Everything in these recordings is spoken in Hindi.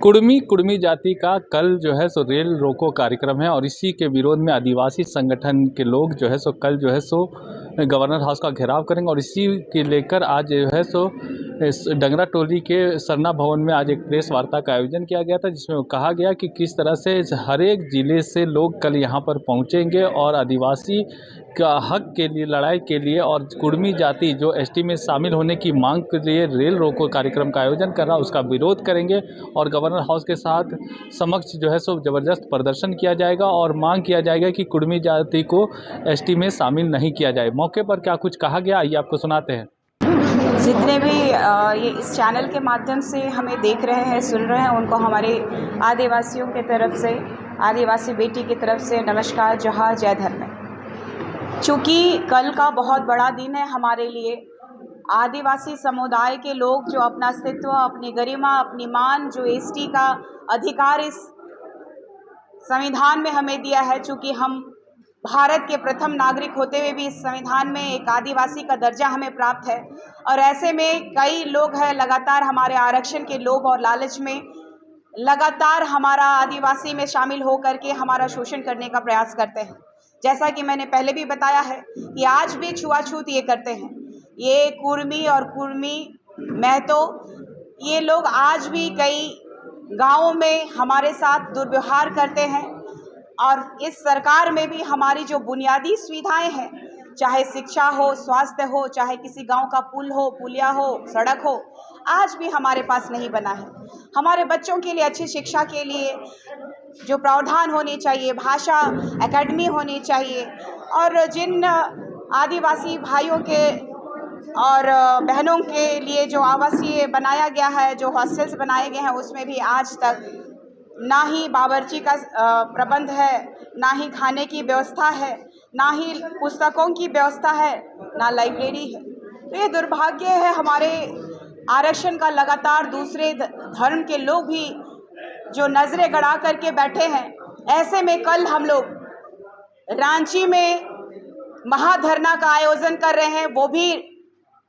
कुड़मी जाति का कल जो है सो रेल रोको कार्यक्रम है और इसी के विरोध में आदिवासी संगठन के लोग जो है सो कल जो है सो गवर्नर हाउस का घेराव करेंगे और इसी के लेकर आज जो है सो इस डंगरा टोली के सरना भवन में आज एक प्रेस वार्ता का आयोजन किया गया था, जिसमें कहा गया कि किस तरह से हर एक ज़िले से लोग कल यहाँ पर पहुँचेंगे और आदिवासी का हक के लिए लड़ाई के लिए और कुड़मी जाति जो एसटी में शामिल होने की मांग के लिए रेल रोको कार्यक्रम का आयोजन कर रहा है उसका विरोध करेंगे और गवर्नर हाउस के साथ समक्ष जो है सो ज़बरदस्त प्रदर्शन किया जाएगा और मांग किया जाएगा कि कुड़मी जाति को एसटी में शामिल नहीं किया जाए। मौके पर क्या कुछ कहा गया, आइए आपको सुनाते हैं। जितने भी ये इस चैनल के माध्यम से हमें देख रहे हैं, सुन रहे हैं, उनको हमारे आदिवासियों की तरफ से, आदिवासी बेटी की तरफ से नमस्कार, जोहार, जय धर्म। चूँकि कल का बहुत बड़ा दिन है हमारे लिए, आदिवासी समुदाय के लोग जो अपना अस्तित्व, अपनी गरिमा, अपनी मान, जो एसटी का अधिकार इस संविधान में हमें दिया है, चूँकि हम भारत के प्रथम नागरिक होते हुए भी इस संविधान में एक आदिवासी का दर्जा हमें प्राप्त है और ऐसे में कई लोग हैं लगातार हमारे आरक्षण के लोभ और लालच में लगातार हमारा आदिवासी में शामिल हो करके हमारा शोषण करने का प्रयास करते हैं। जैसा कि मैंने पहले भी बताया है कि आज भी छुआछूत ये करते हैं, ये कुर्मी और कुर्मी महतो, ये लोग आज भी कई गाँवों में हमारे साथ दुर्व्यवहार करते हैं और इस सरकार में भी हमारी जो बुनियादी सुविधाएं हैं, चाहे शिक्षा हो, स्वास्थ्य हो, चाहे किसी गांव का पुल हो, पुलिया हो, सड़क हो, आज भी हमारे पास नहीं बना है। हमारे बच्चों के लिए अच्छी शिक्षा के लिए जो प्रावधान होने चाहिए, भाषा एकेडमी होनी चाहिए और जिन आदिवासी भाइयों के और बहनों के लिए जो आवासीय बनाया गया है, जो हॉस्टल्स बनाए गए हैं, उसमें भी आज तक ना ही बावर्ची का प्रबंध है, ना ही खाने की व्यवस्था है, ना ही पुस्तकों की व्यवस्था है, ना लाइब्रेरी है। तो ये दुर्भाग्य है हमारे आरक्षण का। लगातार दूसरे धर्म के लोग भी जो नज़रें गड़ा करके बैठे हैं, ऐसे में कल हम लोग रांची में महाधरना का आयोजन कर रहे हैं, वो भी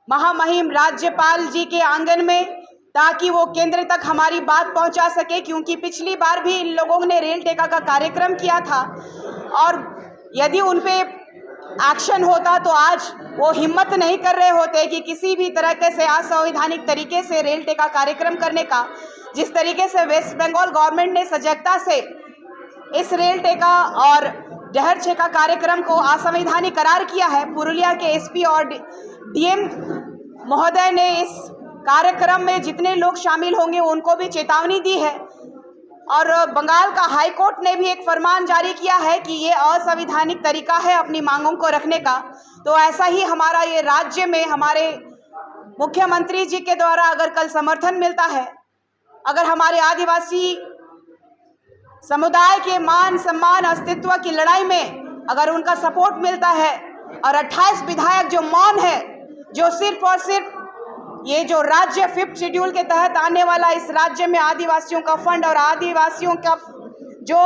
महामहिम राज्यपाल जी के आंगन में, ताकि वो केंद्र तक हमारी बात पहुंचा सके। क्योंकि पिछली बार भी इन लोगों ने रेल टेका का कार्यक्रम किया था और यदि उन पे एक्शन होता तो आज वो हिम्मत नहीं कर रहे होते कि किसी भी तरह से असंवैधानिक तरीके से रेल टेका कार्यक्रम करने का। जिस तरीके से वेस्ट बंगाल गवर्नमेंट ने सजगता से इस रेल टेका और जहर छेका कार्यक्रम को असंवैधानिक करार किया है, पुरुलिया के एसपी और डीएम महोदय ने इस कार्यक्रम में जितने लोग शामिल होंगे उनको भी चेतावनी दी है और बंगाल का हाई कोर्ट ने भी एक फरमान जारी किया है कि ये असंवैधानिक तरीका है अपनी मांगों को रखने का। तो ऐसा ही हमारा ये राज्य में हमारे मुख्यमंत्री जी के द्वारा अगर कल समर्थन मिलता है, अगर हमारे आदिवासी समुदाय के मान सम्मान अस्तित्व की लड़ाई में अगर उनका सपोर्ट मिलता है और 28 विधायक जो मौन है, जो सिर्फ और सिर्फ ये जो राज्य 5th शेड्यूल के तहत आने वाला इस राज्य में आदिवासियों का फंड और आदिवासियों का जो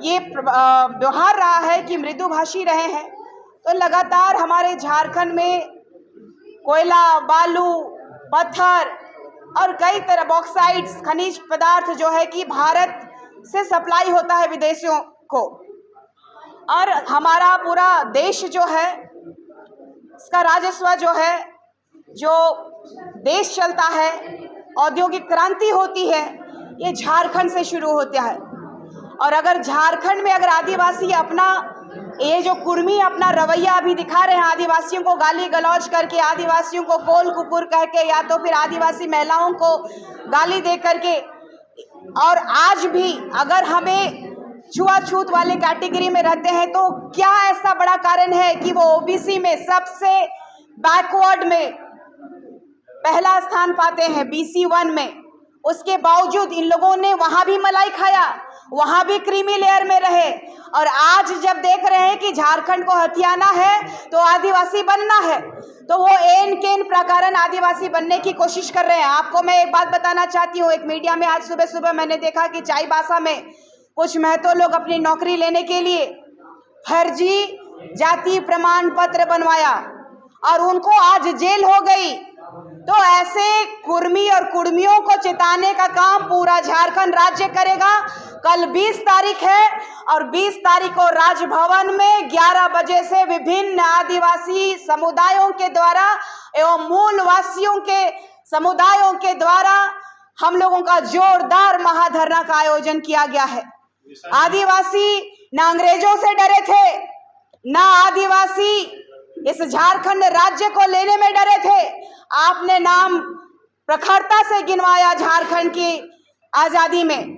ये व्यवहार रहा है कि मृदुभाषी रहे हैं, तो लगातार हमारे झारखंड में कोयला, बालू, पत्थर और कई तरह बॉक्साइट्स, खनिज पदार्थ जो है कि भारत से सप्लाई होता है विदेशियों को और हमारा पूरा देश जो है इसका राजस्व जो है, जो देश चलता है, औद्योगिक क्रांति होती है, ये झारखंड से शुरू होता है। और अगर झारखंड में अगर आदिवासी अपना ये जो कुर्मी अपना रवैया अभी दिखा रहे हैं, आदिवासियों को गाली गलौज करके, आदिवासियों को कोल कुकुर कह के, या तो फिर आदिवासी महिलाओं को गाली दे करके, और आज भी अगर हमें छुआछूत वाले कैटेगरी में रहते हैं, तो क्या ऐसा बड़ा कारण है कि वो ओबीसी में सबसे बैकवर्ड में पहला स्थान पाते हैं, BC 1 में। उसके बावजूद इन लोगों ने वहां भी मलाई खाया, वहां भी क्रीमी लेयर में रहे और आज जब देख रहे हैं कि झारखंड को हथियाना है तो आदिवासी बनना है, तो वो एन केन प्रकारन आदिवासी बनने की कोशिश कर रहे हैं। आपको मैं एक बात बताना चाहती हूँ, एक मीडिया में आज सुबह सुबह मैंने देखा कि चाईबासा में कुछ महतो लोग अपनी नौकरी लेने के लिए फर्जी जाति प्रमाण पत्र बनवाया और उनको आज जेल हो गई। तो ऐसे कुर्मी और कुर्मियों को चिताने का काम पूरा झारखंड राज्य करेगा। कल 20 तारीख है और 20 तारीख को राजभवन में 11 बजे से विभिन्न आदिवासी समुदायों के द्वारा एवं मूलवासियों के समुदायों के द्वारा हम लोगों का जोरदार महाधरना का आयोजन किया गया है। आदिवासी ना अंग्रेजों से डरे थे, ना आदिवासी इस झारखंड राज्य को लेने में डरे थे। आपने नाम प्रखरता से गिनवाया झारखंड की आजादी में,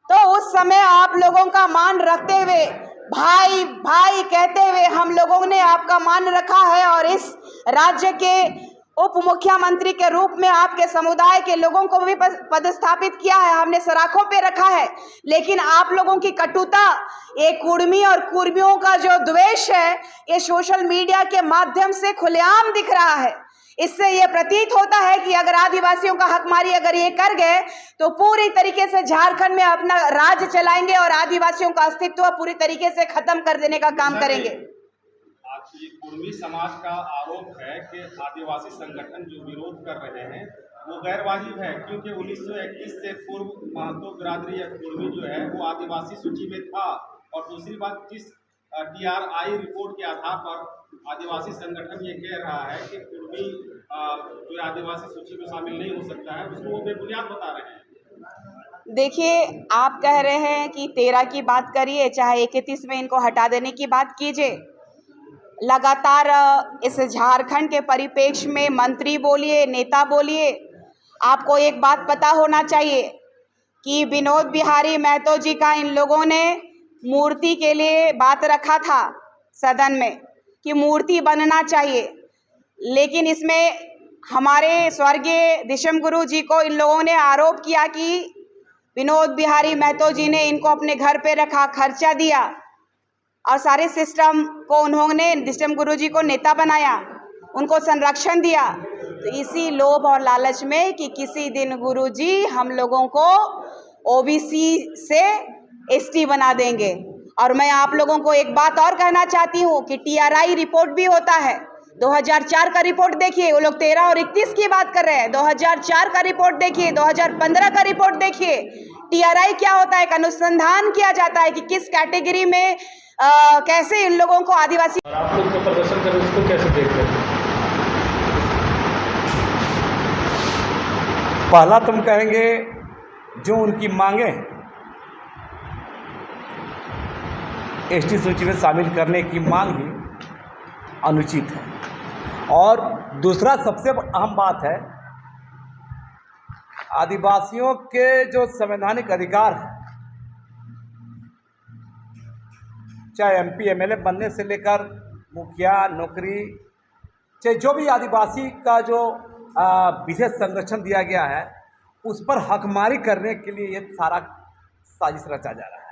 तो उस समय आप लोगों का मान रखते हुए, भाई भाई कहते हुए हम लोगों ने आपका मान रखा है और इस राज्य के उप मुख्यमंत्री के रूप में आपके समुदाय के लोगों को भी पदस्थापित किया है, हमने सराखों पे रखा है। लेकिन आप लोगों की कटुता, ये कुर्मी और कुर्मियों का जो द्वेष है, ये सोशल मीडिया के माध्यम से खुलेआम दिख रहा है। इससे ये प्रतीत होता है कि अगर आदिवासियों का हकमारी अगर ये कर गए तो पूरी तरीके से झारखंड में अपना राज चलाएंगे और आदिवासियों का अस्तित्व पूरी तरीके से खत्म कर देने का काम करेंगे। ये कुर्मी समाज का आरोप है कि आदिवासी संगठन जो विरोध कर रहे हैं वो गैर वाजिब है, क्योंकि 1921 से पूर्व महतो बिरादरी या कुर्मी जो है वो आदिवासी सूची में था। और दूसरी बात, जिस TRI रिपोर्ट के आधार पर आदिवासी संगठन ये कह रहा है कि कुर्मी जो आदिवासी सूची में शामिल नहीं हो सकता है, उसको वो बेबुनियाद बता रहे हैं। देखिए, आप कह रहे हैं कि 13 की बात करिए, चाहे 31 में इनको हटा देने की बात कीजिए। लगातार इस झारखंड के परिप्रेक्ष्य में मंत्री बोलिए, नेता बोलिए, आपको एक बात पता होना चाहिए कि विनोद बिहारी महतो जी का इन लोगों ने मूर्ति के लिए बात रखा था सदन में कि मूर्ति बनना चाहिए, लेकिन इसमें हमारे स्वर्गीय दिशम गुरु जी को इन लोगों ने आरोप किया कि विनोद बिहारी महतो जी ने इनको अपने घर पे रखा, खर्चा दिया और सारे सिस्टम को उन्होंने दिशम गुरु जी को नेता बनाया, उनको संरक्षण दिया। तो इसी लोभ और लालच में कि किसी दिन गुरु जी हम लोगों को OBC से ST बना देंगे। और मैं आप लोगों को एक बात और कहना चाहती हूँ कि TRI रिपोर्ट भी होता है। 2004 का रिपोर्ट देखिए, वो लोग 13 और 31 की बात कर रहे हैं। 2004 का रिपोर्ट देखिए, 2015 का रिपोर्ट देखिए। TRI क्या होता है? एक अनुसंधान किया जाता है कि किस कैटेगरी में कैसे इन लोगों को आदिवासी। और आप लोग जो प्रदर्शन करें उसको कैसे देखते हैं? पहला तुम कहेंगे जो उनकी मांगे ST सूची में शामिल करने की मांग ही अनुचित है। और दूसरा सबसे अहम बात है, आदिवासियों के जो संवैधानिक अधिकार है, चाहे MP MLA बनने से लेकर मुखिया नौकरी, चाहे जो भी आदिवासी का जो विशेष संरक्षण दिया गया है, उस पर हकमारी करने के लिए ये सारा साजिश रचा जा रहा है।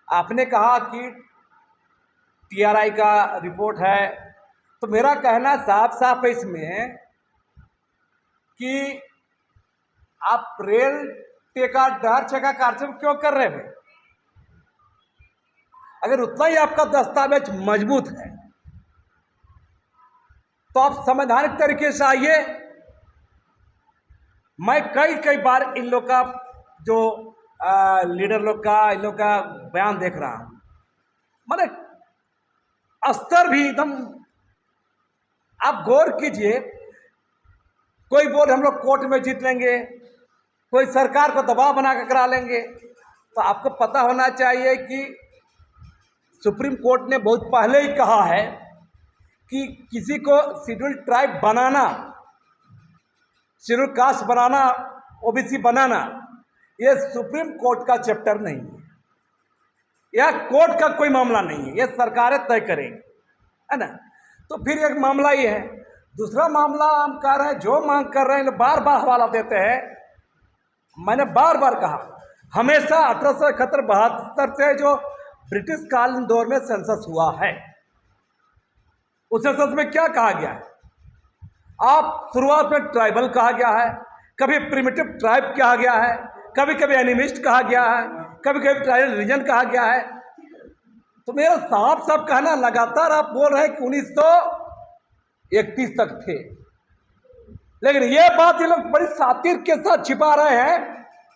आपने कहा कि TRI का रिपोर्ट है, तो मेरा कहना साफ साफ है इसमें कि आप रेल टेका डर छेका कार्यक्रम क्यों कर रहे हैं? अगर उतना ही आपका दस्तावेज मजबूत है तो आप संवैधानिक तरीके से आइए। मैं कई बार इन लोग का जो लीडर लोग का, इन लोग का बयान देख रहा हूँ, माने स्तर भी एकदम, आप गौर कीजिए, कोई बोल हम लोग कोर्ट में जीत लेंगे, कोई सरकार को दबाव बना कर करा लेंगे। तो आपको पता होना चाहिए कि सुप्रीम कोर्ट ने बहुत पहले ही कहा है कि किसी को शेड्यूल ट्राइब बनाना, शेड्यूल कास्ट बनाना, OBC बनाना, ये सुप्रीम कोर्ट का चैप्टर नहीं है, यह कोर्ट का कोई मामला नहीं है, यह सरकारें तय करेंगी, है ना। तो फिर एक मामला ये है। दूसरा मामला हम कह रहे हैं, जो मांग कर रहे हैं बार बार हवाला देते हैं। मैंने बार बार कहा, हमेशा 1871-72 से जो ब्रिटिश कालीन दौर में सेंसस हुआ है, उस सेंसस में क्या कहा गया है? आप शुरुआत में ट्राइबल कहा गया है, कभी प्रिमिटिव ट्राइब कहा गया है, कभी कभी एनिमिस्ट कहा गया है, कभी कभी ट्राइबल रीजन कहा गया है। तो मेरा साफ साफ कहना, लगातार आप बोल रहे हैं कि 1931 तक थे, लेकिन ये बात ये लोग बड़ी सातिर के साथ छिपा रहे हैं।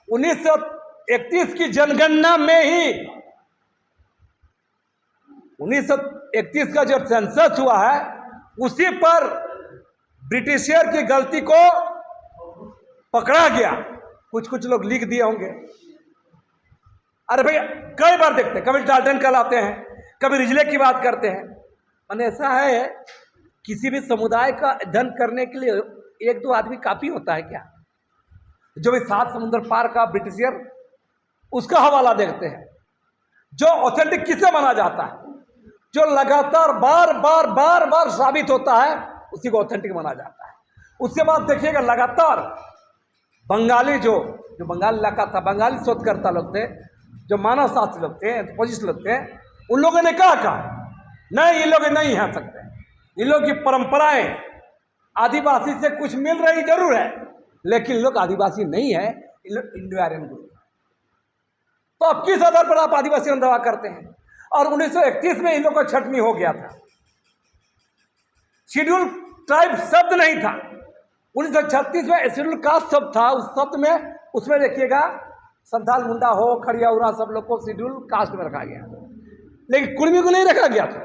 1931 की जनगणना में ही 1931 का जो सेंसस हुआ है उसी पर ब्रिटिशियर की गलती को पकड़ा गया। कुछ कुछ लोग लिख दिए होंगे। अरे भैया कई बार देखते हैं, कभी डाल्टन कल आते हैं, कभी रिजले की बात करते हैं। मैंने ऐसा है किसी भी समुदाय का अध्ययन करने के लिए एक दो आदमी काफी होता है क्या? जो भी 7 समुद्र पार का ब्रिटिशियर, उसका हवाला देखते हैं। जो ऑथेंटिक किसे माना जाता है, जो लगातार बार बार बार बार साबित होता है, उसी को ऑथेंटिक माना जाता है। उसके बाद देखिएगा लगातार बंगाली जो बंगाल इलाका था, बंगाली शोधकर्ता लोग थे, जो मानव शास्त्री लोग थे, एंथ्रोपोलॉजिस्ट लोग थे, उन लोगों ने कहा नहीं, ये लोग नहीं है सकते, इन लोग की परंपराएं आदिवासी से कुछ मिल रही जरूर है, लेकिन लोग आदिवासी नहीं है, इन लोग इंडो आर्यन ग्रुप। तो अब किस आधार पर आप आदिवासी का दावा करते हैं? और 1931 में इन लोगों का छटनी हो गया था। शेड्यूल ट्राइब शब्द नहीं था। 1936 में शेड्यूल कास्ट शब्द था। उस शब्द में उसमें देखिएगा संथाल, मुंडा हो, खड़िया उरा सब लोग को शेड्यूल कास्ट में रखा गया, लेकिन कुर्मी को नहीं रखा गया था।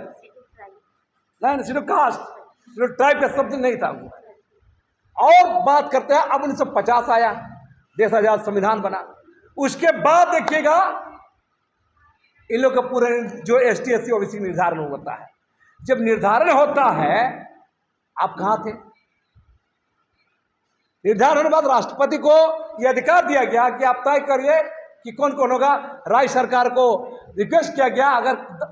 नहीं, शेड्यूल कास्ट, शेड्यूल ट्राइब का शब्द नहीं था। और बात करते हैं, अब 1950 आया, देश आजाद, संविधान बना। उसके बाद देखिएगा इन लोग का पूरे जो ST SC OBC निर्धारण होता है। जब निर्धारण होता है, आप कहाँ थे? निर्धारण होने के बाद राष्ट्रपति को यह अधिकार दिया गया कि आप तय करिए कि कौन कौन होगा। राज्य सरकार को रिक्वेस्ट किया गया,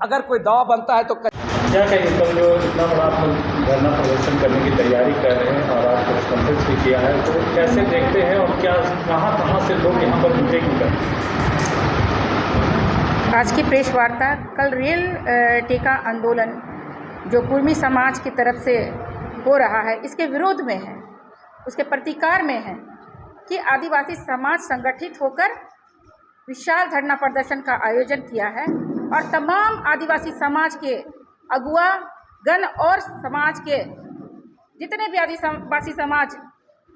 अगर कोई दावा बनता है तो क्या कहिए, कल जो इतना बड़ा आप लोग धरना प्रदर्शन करने की तैयारी कर रहे हैं और आज प्रेस कॉन्फ्रेंस भी किया है, तो कैसे देखते हैं और क्या कहाँ से लोग यहाँ पर जुटे क्यों? आज की प्रेस वार्ता कल रेल टेका आंदोलन जो कुर्मी समाज की तरफ से हो रहा है, इसके विरोध में है, उसके प्रतिकार में है कि आदिवासी समाज संगठित होकर विशाल धरना प्रदर्शन का आयोजन किया है और तमाम आदिवासी समाज के अगुआ गण और समाज के जितने भी आदिवासी समाज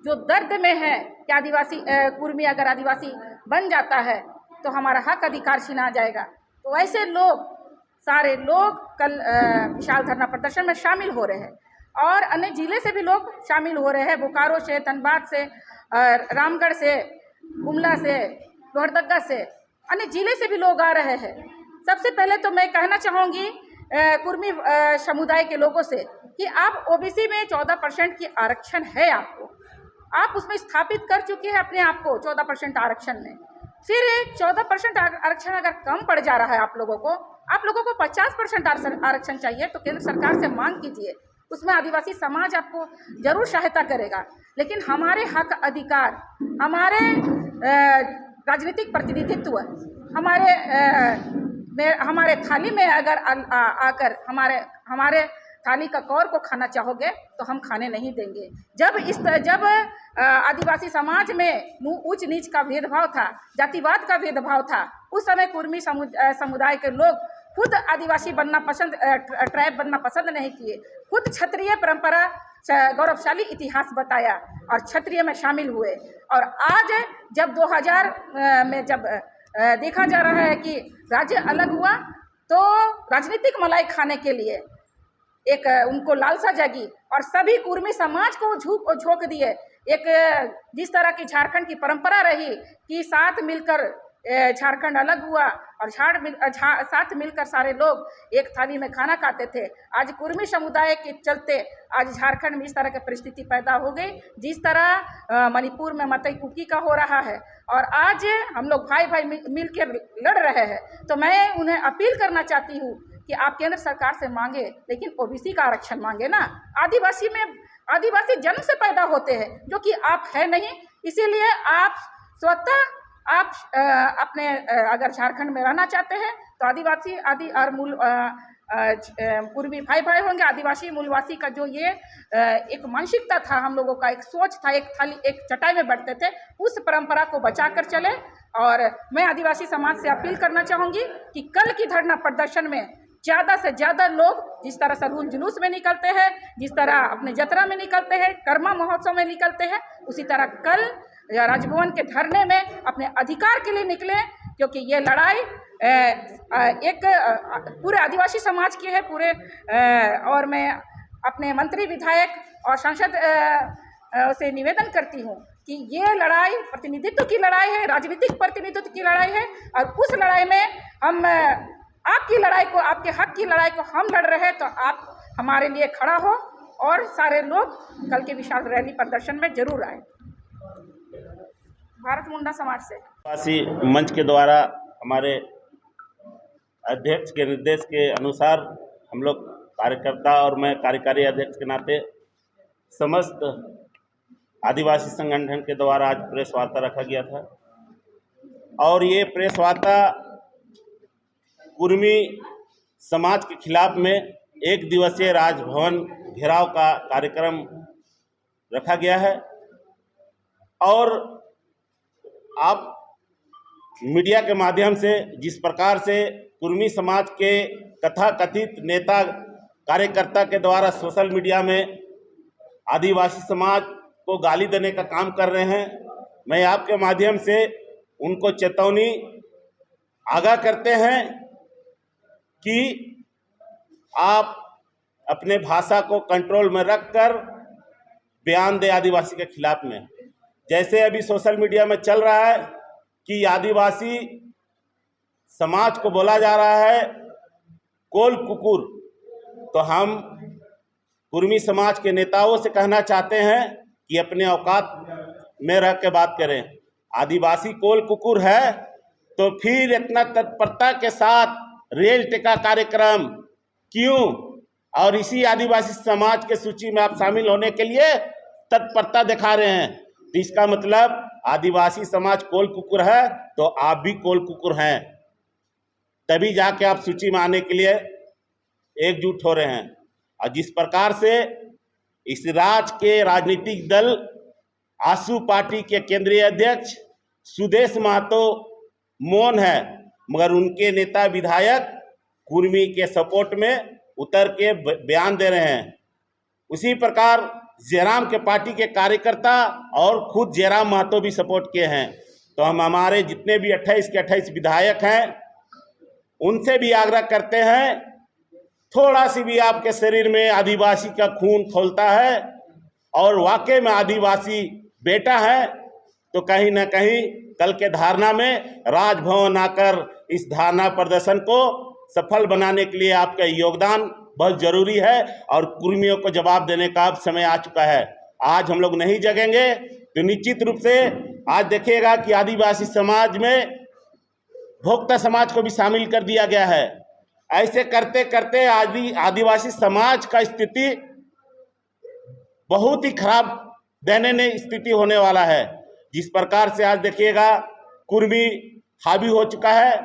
जो दर्द में है कि आदिवासी कुर्मी अगर आदिवासी बन जाता है तो हमारा हक अधिकार छीना जाएगा, तो ऐसे लोग सारे लोग कल विशाल धरना प्रदर्शन में शामिल हो रहे हैं। और अन्य जिले से भी लोग शामिल हो रहे हैं, बोकारो से, धनबाद से, रामगढ़ से, गुमला से, लोहरदगा से, अन्य जिले से भी लोग आ रहे हैं। सबसे पहले तो मैं कहना चाहूँगी कुर्मी समुदाय के लोगों से कि आप OBC में 14% की आरक्षण है, आप उसमें स्थापित कर चुके हैं अपने आप को 14% आरक्षण में। फिर 14% आरक्षण अगर कम पड़ जा रहा है आप लोगों को 50% आरक्षण चाहिए, तो केंद्र सरकार से मांग कीजिए, उसमें आदिवासी समाज आपको जरूर सहायता करेगा। लेकिन हमारे हक अधिकार, हमारे राजनीतिक प्रतिनिधित्व, हमारे थाली में अगर आकर हमारे थाली का कौर को खाना चाहोगे तो हम खाने नहीं देंगे। जब आदिवासी समाज में ऊंच नीच का भेदभाव था, जातिवाद का भेदभाव था, उस समय कुर्मी समुदाय के लोग खुद आदिवासी बनना पसंद, ट्राइब बनना पसंद नहीं किए, खुद क्षत्रिय परंपरा गौरवशाली इतिहास बताया और क्षत्रिय में शामिल हुए। और आज जब 2000 में जब देखा जा रहा है कि राज्य अलग हुआ, तो राजनीतिक मलाई खाने के लिए एक उनको लालसा जागी और सभी कुर्मी समाज को झोंक दिए। एक जिस तरह की झारखंड की परंपरा रही कि साथ मिलकर झारखंड अलग हुआ और साथ मिलकर सारे लोग एक थाली में खाना खाते थे, आज कुर्मी समुदाय के चलते आज झारखंड में इस तरह की परिस्थिति पैदा हो गई, जिस तरह मणिपुर में मतई कुकी का हो रहा है। और आज हम लोग भाई भाई मिलकर लड़ रहे हैं। तो मैं उन्हें अपील करना चाहती हूँ कि आप केंद्र सरकार से मांगे, लेकिन OBC का आरक्षण मांगे ना। आदिवासी जन्म से पैदा होते हैं, जो कि आप है नहीं। इसीलिए आप स्वतः अपने अगर झारखंड में रहना चाहते हैं तो आदिवासी और मूल कुर्मी भाई भाई होंगे। आदिवासी मूलवासी का जो ये एक मानसिकता था, हम लोगों का एक सोच था, एक चटाई में बैठते थे, उस परंपरा को बचा कर चले। और मैं आदिवासी समाज से अपील करना चाहूँगी कि कल की धरना प्रदर्शन में ज़्यादा से ज़्यादा लोग जिस तरह सरहुल जुलूस में निकलते हैं, जिस तरह अपने जतरा में निकलते हैं, कर्मा महोत्सव में निकलते हैं, उसी तरह कल राजभवन के धरने में अपने अधिकार के लिए निकले, क्योंकि ये लड़ाई एक पूरे आदिवासी समाज की है पूरे। और मैं अपने मंत्री, विधायक और सांसद से निवेदन करती हूँ कि ये लड़ाई प्रतिनिधित्व की लड़ाई है, राजनीतिक प्रतिनिधित्व की लड़ाई है, और उस लड़ाई में हम आपकी लड़ाई को, आपके हक की लड़ाई को हम लड़ रहे हैं, तो आप हमारे लिए खड़ा हो और सारे लोग कल के विशाल रैली प्रदर्शन में जरूर आए। भारत मुंडा समाज से आदिवासी मंच के द्वारा हमारे अध्यक्ष के निर्देश के अनुसार हम लोग कार्यकर्ता और मैं कार्यकारी अध्यक्ष के नाते समस्त आदिवासी संगठन के द्वारा आज प्रेस वार्ता रखा गया था। और ये प्रेस वार्ता कुर्मी समाज के खिलाफ में एक दिवसीय राजभवन घेराव का कार्यक्रम रखा गया है। और आप मीडिया के माध्यम से जिस प्रकार से कुर्मी समाज के तथाकथित नेता कार्यकर्ता के द्वारा सोशल मीडिया में आदिवासी समाज को गाली देने का काम कर रहे हैं, मैं आपके माध्यम से उनको चेतावनी आगाह करते हैं कि आप अपने भाषा को कंट्रोल में रखकर बयान दें आदिवासी के खिलाफ में। जैसे अभी सोशल मीडिया में चल रहा है कि आदिवासी समाज को बोला जा रहा है कोल कुकुर, तो हम कुर्मी समाज के नेताओं से कहना चाहते हैं कि अपने औकात में रह के बात करें। आदिवासी कोल कुकुर है तो फिर इतना तत्परता के साथ रेल टिका कार्यक्रम क्यों, और इसी आदिवासी समाज के सूची में आप शामिल होने के लिए तत्परता दिखा रहे हैं, तो इसका मतलब आदिवासी समाज कोल कुकुर है तो आप भी कोल कुकुर हैं, तभी जाके आप सूची में आने के लिए एकजुट हो रहे हैं। और जिस प्रकार से इस राज्य के राजनीतिक दल आसू पार्टी के केंद्रीय अध्यक्ष सुदेश महतो मौन है, मगर उनके नेता विधायक कुर्मी के सपोर्ट में उतर के बयान दे रहे हैं। उसी प्रकार जयराम के पार्टी के कार्यकर्ता और खुद जयराम महतो भी सपोर्ट किए हैं। तो हम हमारे जितने भी 28 के 28 विधायक हैं उनसे भी आग्रह करते हैं, थोड़ा सी भी आपके शरीर में आदिवासी का खून खौलता है और वाकई में आदिवासी बेटा है, तो कहीं ना कहीं कल के धारणा में राजभवन आकर इस धारणा प्रदर्शन को सफल बनाने के लिए आपका योगदान बहुत जरूरी है। और कुर्मियों को जवाब देने का अब समय आ चुका है। आज हम लोग नहीं जगेंगे तो निश्चित रूप से आज देखिएगा कि आदिवासी समाज में भोक्ता समाज को भी शामिल कर दिया गया है। ऐसे करते करते आदिवासी समाज का स्थिति बहुत ही खराब दयनीय स्थिति होने वाला है। जिस प्रकार से आज देखिएगा कुर्मी हावी हो चुका है,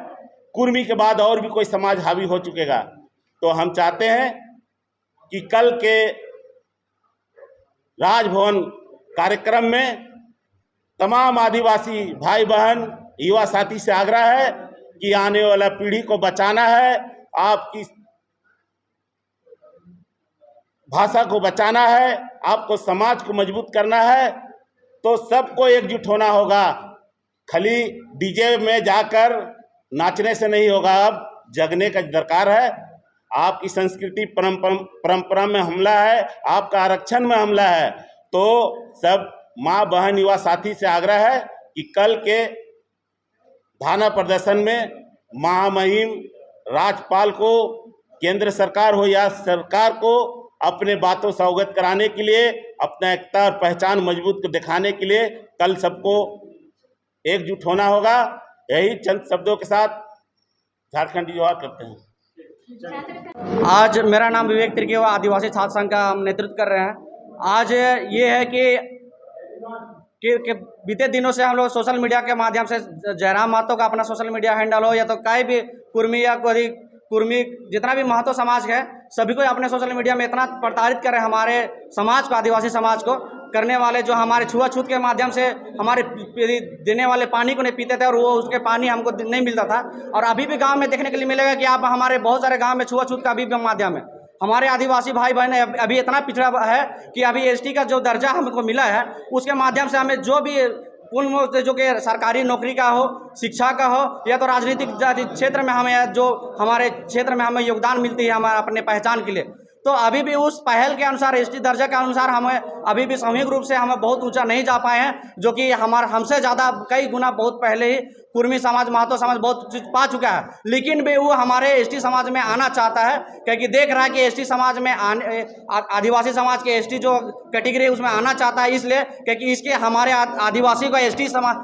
कुर्मी के बाद और भी कोई समाज हावी हो चुकेगा। तो हम चाहते हैं कि कल के राजभवन कार्यक्रम में तमाम आदिवासी भाई बहन युवा साथी से आग्रह है कि आने वाला पीढ़ी को बचाना है, आपकी भाषा को बचाना है, आपको समाज को मजबूत करना है, तो सबको एकजुट होना होगा। खाली डीजे में जाकर नाचने से नहीं होगा, अब जगने का दरकार है। आपकी संस्कृति परंपरा में हमला है, आपका आरक्षण में हमला है। तो सब माँ बहन युवा साथी से आग्रह है कि कल के धारणा प्रदर्शन में महामहिम राज्यपाल को, केंद्र सरकार हो या सरकार को अपने बातों से अवगत कराने के लिए, अपना एकता और पहचान मजबूत को दिखाने के लिए कल सबको एकजुट होना होगा। यही चंद शब्दों के साथ झारखंड जोहार करते हैं। आज मेरा नाम विवेक त्रिकेवा, आदिवासी छात्र संघ का हम नेतृत्व कर रहे हैं। आज ये है कि बीते दिनों से हम लोग सोशल मीडिया के माध्यम से जयराम महतो का अपना सोशल मीडिया हैंडल हो या तो कहीं भी कुर्मी या कोई कुर्मी जितना भी महतो समाज है सभी को अपने सोशल मीडिया में इतना प्रताड़ित कर रहे हैं हमारे समाज को, आदिवासी समाज को, करने वाले, जो हमारे छुआछूत के माध्यम से हमारे देने वाले पानी को नहीं पीते थे और वो उसके पानी हमको नहीं मिलता था। और अभी भी गांव में देखने के लिए मिलेगा कि आप हमारे बहुत सारे गांव में छुआछूत का अभी भी माध्यम है। हमारे आदिवासी भाई बहन अभी इतना पिछड़ा है कि अभी एसटी का जो दर्जा हमको मिला है उसके माध्यम से हमें जो भी पूर्ण जो कि सरकारी नौकरी का हो, शिक्षा का हो, या तो राजनीतिक क्षेत्र में हमें जो हमारे क्षेत्र में हमें योगदान मिलती है हमारे अपने पहचान के लिए, तो अभी भी उस पहल के अनुसार एसटी दर्जा के अनुसार हमें अभी भी सामूहिक रूप से हमें बहुत ऊंचा नहीं जा पाए हैं, जो कि हमसे ज़्यादा कई गुना बहुत पहले ही कुर्मी समाज, महतो समाज बहुत चीज पा चुका है। लेकिन भी वो हमारे एसटी समाज में आना चाहता है, क्योंकि देख रहा है कि एसटी समाज में आदिवासी समाज के एसटी जो कैटेगरी है उसमें आना चाहता है, इसलिए क्योंकि इसके हमारे आदिवासी को एसटी समाज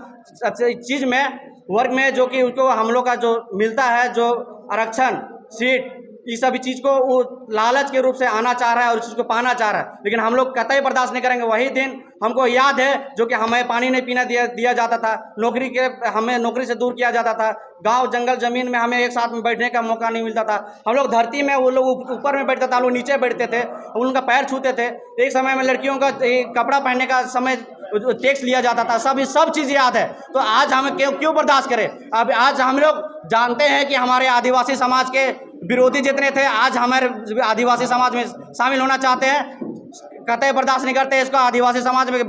चीज़ में वर्ग में जो कि उसको हम लोग का जो मिलता है, जो आरक्षण सीट, इस सभी चीज़ को वो लालच के रूप से आना चाह रहा है और उस चीज़ को पाना चाह रहा है। लेकिन हम लोग कतई बर्दाश्त नहीं करेंगे। वही दिन हमको याद है जो कि हमें पानी नहीं पीना दिया जाता था, नौकरी के हमें नौकरी से दूर किया जाता था, गांव जंगल ज़मीन में हमें एक साथ में बैठने का मौका नहीं मिलता था। हम लोग धरती में, वो लोग ऊपर में बैठते थे, हम लोग नीचे बैठते थे, उनका पैर छूते थे। एक समय में लड़कियों का कपड़ा पहनने का समय टैक्स लिया जाता था। सब चीज़ याद है। तो आज हम क्यों बर्दाश्त करें? अब आज हम लोग जानते हैं कि हमारे आदिवासी समाज के विरोधी जितने थे आज हमारे आदिवासी समाज में शामिल होना चाहते हैं। कतई बर्दाश्त नहीं करते इसको, आदिवासी समाज में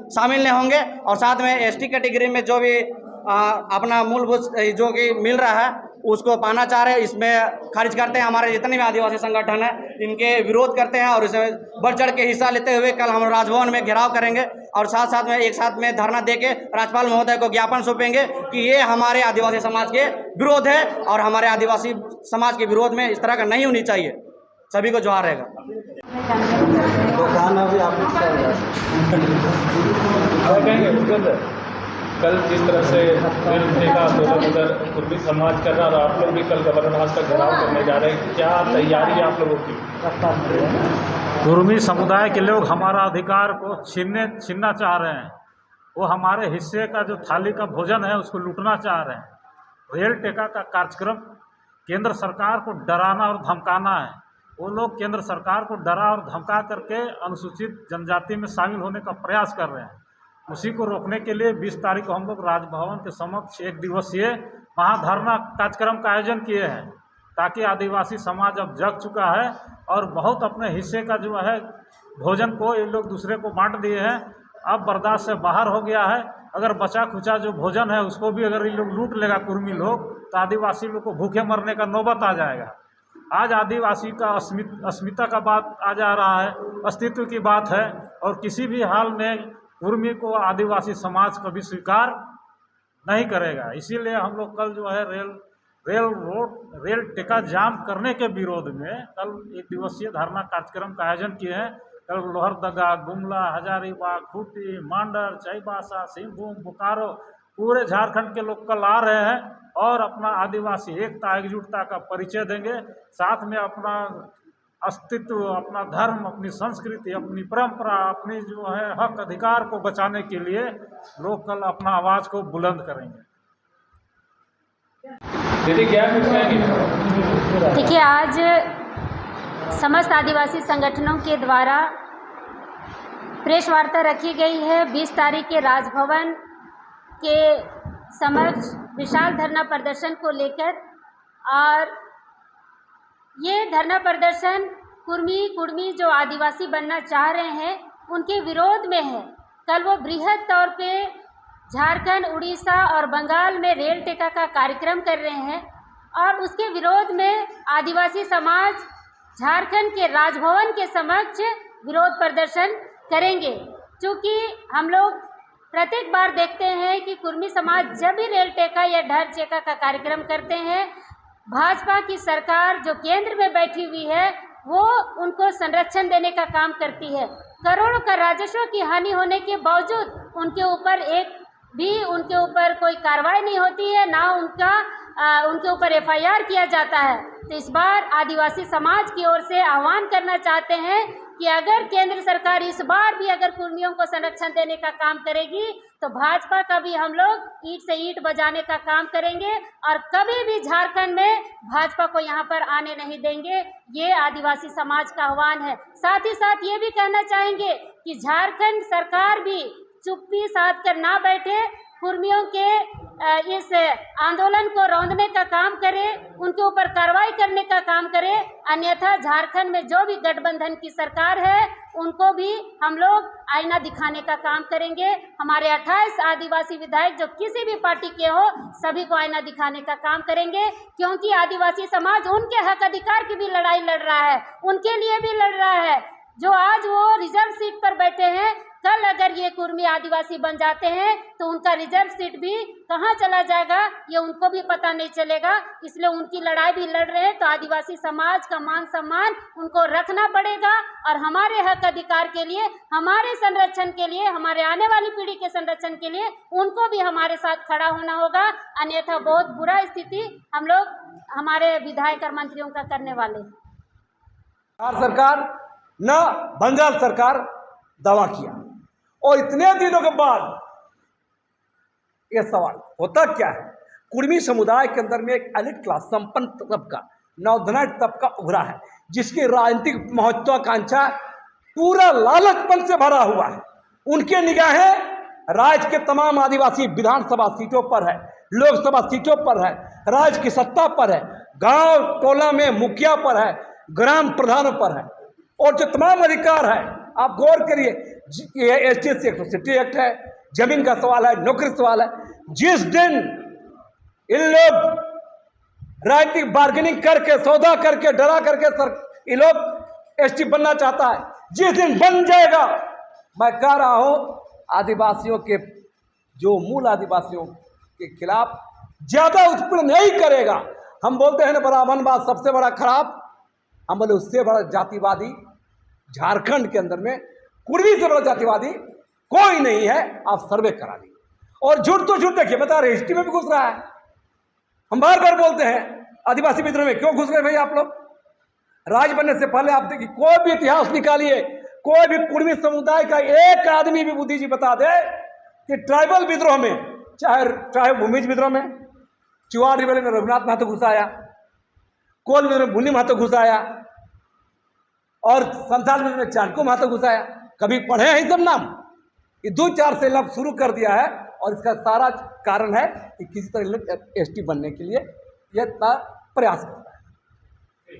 शामिल नहीं होंगे। और साथ में एसटी कैटेगरी में जो भी अपना मूलभूत जो कि मिल रहा है उसको पाना चाह रहे हैं, इसमें खारिज करते हैं। हमारे जितने भी आदिवासी संगठन हैं इनके विरोध करते हैं और इसमें बढ़ चढ़ के हिस्सा लेते हुए कल हम राजभवन में घेराव करेंगे और साथ में एक साथ में धरना देके राज्यपाल महोदय को ज्ञापन सौंपेंगे कि ये हमारे आदिवासी समाज के विरोध है और हमारे आदिवासी समाज के विरोध में इस तरह का नहीं होनी चाहिए। सभी को जोहार रहेगा। कल जिस तरह से रेल टेका आंदोलन उधर कुर्मी समाज कर रहा और आप लोग भी कल गवर्नर हाउस का घेराव करने जा रहे हैं, क्या तैयारी है आप लोगों की? कुर्मी समुदाय के लोग हमारा अधिकार को छीनना चाह रहे हैं। वो हमारे हिस्से का जो थाली का भोजन है उसको लूटना चाह रहे हैं। रेल टेका का कार्यक्रम केंद्र सरकार को डराना और धमकाना है। वो लोग केंद्र सरकार को डरा और धमका करके अनुसूचित जनजाति में शामिल होने का प्रयास कर रहे हैं। उसी को रोकने के लिए 20 तारीख को हम लोग राजभवन के समक्ष एक दिवसीय महाधरना कार्यक्रम का आयोजन किए हैं, ताकि आदिवासी समाज अब जग चुका है और बहुत अपने हिस्से का जो है भोजन को ये लोग दूसरे को बांट दिए हैं। अब बर्दाश्त से बाहर हो गया है। अगर बचा खुचा जो भोजन है उसको भी अगर ये लोग लूट लेगा कुर्मी लोग, तो आदिवासी लोग को भूखे मरने का नौबत आ जाएगा। आज आदिवासी का अस्मिता का बात आ जा रहा है, अस्तित्व की बात है, और किसी भी हाल में कुर्मी को आदिवासी समाज कभी स्वीकार नहीं करेगा। इसीलिए हम लोग कल जो है रेल टेका जाम करने के विरोध में कल एक दिवसीय धरना कार्यक्रम का आयोजन किए हैं। कल लोहरदगा, गुमला, हजारीबाग, खूंटी, मांडर, चाईबासा, सिंहभूम, बोकारो, पूरे झारखंड के लोग कल आ रहे हैं और अपना आदिवासी एकता एकजुटता का परिचय देंगे। साथ में अपना अस्तित्व, अपना धर्म, अपनी संस्कृति, अपनी परंपरा, अपनी जो है हक अधिकार को बचाने के लिए लोग कल अपना आवाज़ को बुलंद करेंगे। दीदी क्या कहेंगे? देखिए, आज समस्त आदिवासी संगठनों के द्वारा प्रेस वार्ता रखी गई है। 20 तारीख के राजभवन के समक्ष विशाल धरना प्रदर्शन को लेकर, और ये धरना प्रदर्शन कुर्मी जो आदिवासी बनना चाह रहे हैं उनके विरोध में है। कल वो बृहद तौर पे झारखंड, उड़ीसा और बंगाल में रेल टेका का कार्यक्रम कर रहे हैं और उसके विरोध में आदिवासी समाज झारखंड के राजभवन के समक्ष विरोध प्रदर्शन करेंगे। क्योंकि हम लोग प्रत्येक बार देखते हैं कि कुर्मी समाज जब भी रेल टेका या ढर चेका का कार्यक्रम करते हैं, भाजपा की सरकार जो केंद्र में बैठी हुई है वो उनको संरक्षण देने का काम करती है। करोड़ों का राजस्व की हानि होने के बावजूद उनके ऊपर कोई कार्रवाई नहीं होती है, ना उनके ऊपर FIR किया जाता है। तो इस बार आदिवासी समाज की ओर से आह्वान करना चाहते हैं कि अगर केंद्र सरकार इस बार भी अगर कुर्मियों को संरक्षण देने का काम करेगी तो भाजपा का भी हम लोग ईंट से ईंट बजाने का काम करेंगे और कभी भी झारखंड में भाजपा को यहाँ पर आने नहीं देंगे। ये आदिवासी समाज का आह्वान है। साथ ही साथ ये भी कहना चाहेंगे कि झारखंड सरकार भी चुप्पी साध कर ना बैठे, कुर्मियों के इस आंदोलन को रौंदने का काम करे, उनके ऊपर कार्रवाई करने का काम करे। अन्यथा झारखंड में जो भी गठबंधन की सरकार है उनको भी हम लोग आईना दिखाने का काम करेंगे। हमारे 28 आदिवासी विधायक जो किसी भी पार्टी के हो, सभी को आईना दिखाने का काम करेंगे, क्योंकि आदिवासी समाज उनके हक अधिकार की भी लड़ाई लड़ रहा है, उनके लिए भी लड़ रहा है। जो आज वो रिजर्व सीट पर बैठे हैं, कल अगर ये कुर्मी आदिवासी बन जाते हैं तो उनका रिजर्व सीट भी कहाँ चला जाएगा ये उनको भी पता नहीं चलेगा। इसलिए उनकी लड़ाई भी लड़ रहे हैं। तो आदिवासी समाज का मान सम्मान उनको रखना पड़ेगा और हमारे हक अधिकार के लिए, हमारे संरक्षण के लिए, हमारे आने वाली पीढ़ी के संरक्षण के लिए उनको भी हमारे साथ खड़ा होना होगा। अन्यथा बहुत बुरा स्थिति हम लोग हमारे विधायक और मंत्रियों का करने वाले हैं। सरकार न बंगाल सरकार दावा किया और इतने दिनों के बाद यह सवाल होता क्या है, कुर्मी समुदाय के अंदर में एक एलिट क्लास, संपन्न तबका, नौधनाट तबका उभरा है, जिसकी राजनीतिक महत्वाकांक्षा पूरा लालचपन से भरा हुआ है। उनके निगाहें राज्य के तमाम आदिवासी विधानसभा सीटों पर है, लोकसभा सीटों पर है, राज्य की सत्ता पर है, गांव टोला में मुखिया पर है, ग्राम प्रधानों पर है। और जो तमाम अधिकार है, आप गौर करिए, ये एसटी एक्ट है, जमीन का सवाल है, नौकरी सवाल है। जिस दिन इन लोग राजनीतिक बार्गेनिंग करके, सौदा करके, डरा करके ये लोग एसटी बनना चाहता है, जिस दिन बन जाएगा, मैं कह रहा हूं आदिवासियों के, जो मूल आदिवासियों के खिलाफ ज्यादा उत्पीड़न नहीं करेगा। हम बोलते हैं ना ब्राह्मणवाद सबसे बड़ा खराब, हम बोले उससे बड़ा जातिवादी झारखंड के अंदर में कुर्मी से बड़ा जातिवादी कोई नहीं है। आप सर्वे करा ली और झूठ तो झूठ, देखिए बता रहे हिस्ट्री में भी घुस रहा है। हम बार बार बोलते हैं आदिवासी विद्रोह में क्यों घुस रहे भाई आप लोग। राज बनने से पहले आप देखिए, कोई भी इतिहास निकालिए, कोई भी कुर्मी समुदाय का एक आदमी भी बुद्धि जी बता दे कि ट्राइबल विद्रोह में, चाहे भूमिज विद्रोह में चुवाड़ रिबेलियन में रघुनाथ महतो घुस आया, कोल विद्रोह में भुन्नी महतो घुस आया और संथाल में चाणक्य महतो घुस आया। कभी पढ़े हैं सब नाम? ये 2-4 से लफ्ज शुरू कर दिया है और इसका सारा कारण है कि किसी तरह एसटी बनने के लिए यह प्रयास करता है।